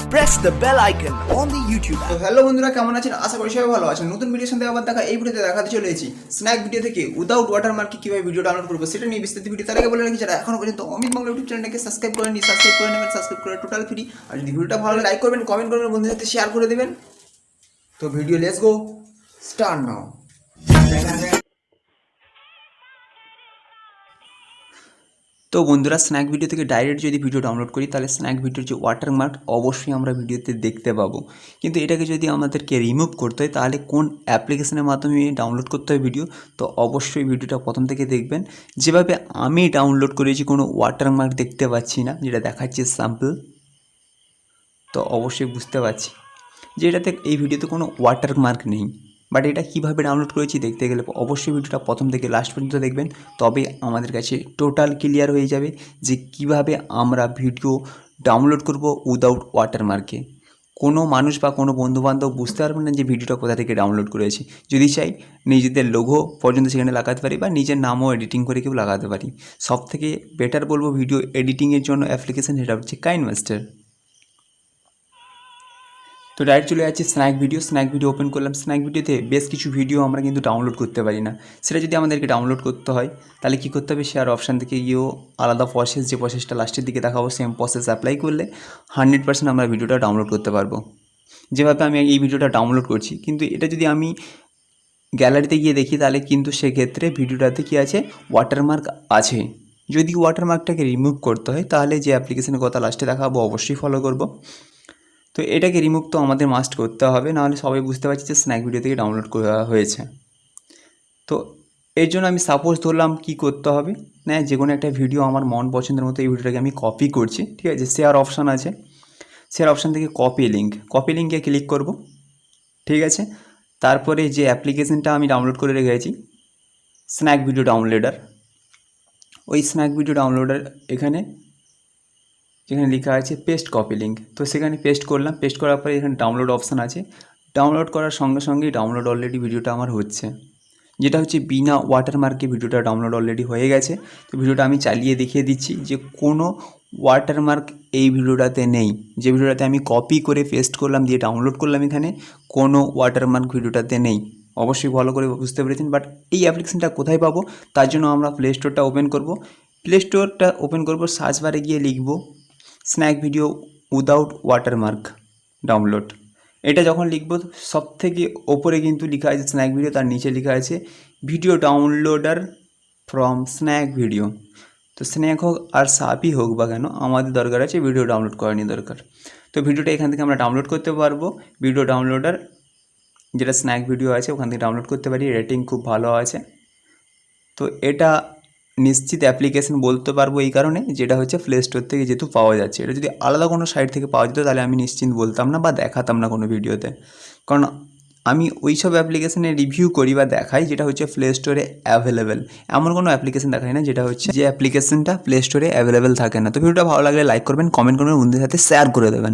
press the bell icon on the YouTube app. তো hello বন্ধুরা, কেমন আছেন? আশা করি সবাই ভালো আছেন। নতুন ভিডিওর সাথে আবার দেখা। এই ভিডিওতে দেখাতে চলেছি স্ন্যাক ভিডিও থেকে উইদাউট ওয়াটারমার্কে কিভাবে ভিডিও ডাউনলোড করবো সেটা নিয়ে বিস্তারিত ভিডিও। তার আগে বলে রাখি, যারা এখনো পর্যন্ত অমিত বাংলা ইউটিউব চ্যানেলটাকে সাবস্ক্রাইব করেননি, সাবস্ক্রাইব করে নেবেন। সাবস্ক্রাইব করে টোটাল ফ্রি। আর যদি ভিডিওটা ভালো লাগে লাইক করবেন, কমেন্ট করবেন, বন্ধুদের সাথে শেয়ার করে দেবেন। তো video let's go start now. তো বন্ধুরা, স্ন্যাক ভিডিও থেকে ডাইরেক্ট যদি ভিডিও ডাউনলোড করি তাহলে স্ন্যাক ভিডিওর যে ওয়াটারমার্ক অবশ্যই আমরা ভিডিওতে দেখতে পাবো। কিন্তু এটাকে যদি আমাদেরকে রিমুভ করতে হয় তাহলে কোন অ্যাপ্লিকেশনের মাধ্যমে ডাউনলোড করতে হয় ভিডিও, তো অবশ্যই ভিডিওটা প্রথম থেকে দেখবেন। যেভাবে আমি ডাউনলোড করেছি কোনো ওয়াটারমার্ক দেখতে পাচ্ছি না, যেটা দেখাচ্ছে স্যাম্পল, তো অবশ্যই বুঝতে পারছি যে এটাতে এই ভিডিওতে কোনো ওয়াটারমার্ক নেই। বাট এটা কীভাবে ডাউনলোড করেছি দেখতে গেলে অবশ্যই ভিডিওটা প্রথম থেকে লাস্ট পর্যন্ত দেখবেন, তবে আমাদের কাছে টোটাল ক্লিয়ার হয়ে যাবে যে কিভাবে আমরা ভিডিও ডাউনলোড করব উইদাউট ওয়াটারমার্কে। কোনো মানুষ বা কোনো বন্ধুবান্ধব বুঝতে পারবে না যে ভিডিওটা কোথা থেকে ডাউনলোড করেছি। যদি চাই নিজেদের লোগো পর্যন্ত সেখানে লাগাতে পারি বা নিজের নামও এডিটিং করে কেউ লাগাতে পারি। সব থেকে বেটার বলবো ভিডিও এডিটিংয়ের জন্য অ্যাপ্লিকেশান, সেটা হচ্ছে কাইনমাস্টার। তো ডাইরেক্ট চলে যাচ্ছি snack video. Snack video open করলাম। স্ন্যাক ভিডিওতে বেশ কিছু ভিডিও আমরা কিন্তু ডাউনলোড করতে পারি না। সেটা যদি আমাদেরকে ডাউনলোড করতে হয় তাহলে কী করতে হবে, শেয়ার অপশান থেকে গিয়েও আলাদা প্রসেস, যে প্রসেসটা লাস্টের দিকে দেখাবো, সেম প্রসেস অ্যাপ্লাই করলে 100% আমরা ভিডিওটা ডাউনলোড করতে পারবো। যেভাবে আমি এই ভিডিওটা ডাউনলোড করছি, কিন্তু এটা যদি আমি গ্যালারিতে গিয়ে দেখি তাহলে কিন্তু সেক্ষেত্রে ভিডিওটাতে কী আছে, ওয়াটারমার্ক আছে। যদি ওয়াটারমার্কটাকে রিমুভ করতে হয় তাহলে যে অ্যাপ্লিকেশনের কথা লাস্টে দেখাবো অবশ্যই ফলো করব। তো এটাকে রিমুভ তো আমাদের মাস্ট করতে হবে, নাহলে সবাই বুঝতে পারছি যে স্ন্যাক ভিডিও থেকে ডাউনলোড করা হয়েছে। তো এর জন্য আমি সাপোজ ধরলাম কি করতে হবে না, যে কোনো একটা ভিডিও আমার মন পছন্দের মতো এই ভিডিওটাকে আমি কপি করছি, ঠিক আছে। শেয়ার অপশান আছে, শেয়ার অপশান থেকে কপি লিঙ্কে ক্লিক করব, ঠিক আছে। তারপরে যে অ্যাপ্লিকেশনটা আমি ডাউনলোড করে রেখেছি স্ন্যাক ভিডিও ডাউনলোডার, ওই স্ন্যাক ভিডিও ডাউনলোডার এখানে যেখানে লেখা আছে পেস্ট কপি লিঙ্ক, তো সেখানে পেস্ট করলাম। পেস্ট করার পরে এখানে ডাউনলোড অপশান আছে। ডাউনলোড করার সঙ্গে সঙ্গেই ডাউনলোড অলরেডি ভিডিওটা আমার হচ্ছে, যেটা হচ্ছে বিনা ওয়াটারমার্কে ভিডিওটা ডাউনলোড অলরেডি হয়ে গেছে। তো ভিডিওটা আমি চালিয়ে দেখিয়ে দিচ্ছি যে কোনো ওয়াটারমার্ক এই ভিডিওটাতে নেই। যে ভিডিওটাতে আমি কপি করে পেস্ট করলাম দিয়ে ডাউনলোড করলাম, এখানে কোনো ওয়াটারমার্ক ভিডিওটাতে নেই। অবশ্যই ভালো করে বুঝতে পেরেছেন। বাট এই অ্যাপ্লিকেশনটা কোথায় পাবো, তার জন্য আমরা প্লে স্টোরটা ওপেন করব। প্লে স্টোরটা ওপেন করব, সার্চ বারে গিয়ে লিখব snack video without watermark download. এটা যখন লিখব সব থেকে ওপরে কিন্তু লেখা আছে স্ন্যাক ভিডিও, তার নিচে লেখা আছে video downloader from snack video. তো স্ন্যাক হোক আর সাপই হোক বা কেন, আমাদের দরকার আছে ভিডিও ডাউনলোড করানি দরকার। তো ভিডিওটা এখান থেকে আমরা ডাউনলোড করতে পারবো। ভিডিও ডাউনলোডার যেটা স্ন্যাক ভিডিও আছে ওখান থেকে ডাউনলোড করতে পারি। রেটিং খুব ভালো আছে। তো এটা নিশ্চিত অ্যাপ্লিকেশন বলতে পারবো এই কারণে, যেটা হচ্ছে প্লে স্টোর থেকে যেহেতু পাওয়া যাচ্ছে। এটা যদি আলাদা কোনো সাইট থেকে পাওয়া যেত তাহলে আমি নিশ্চিন্ত বলতাম না বা দেখাতাম না কোনো ভিডিওতে, কারণ আমি ওই সব অ্যাপ্লিকেশানে রিভিউ করি বা দেখাই যেটা হচ্ছে প্লে স্টোরে অ্যাভেলেবেল। এমন কোনো অ্যাপ্লিকেশন দেখাই না যেটা হচ্ছে যে অ্যাপ্লিকেশনটা প্লে স্টোরে অ্যাভেলেবেল থাকে না। তো ভিডিওটা ভালো লাগলে লাইক করবেন, কমেন্ট করবেন, বন্ধুদের সাথে শেয়ার করে দেবেন।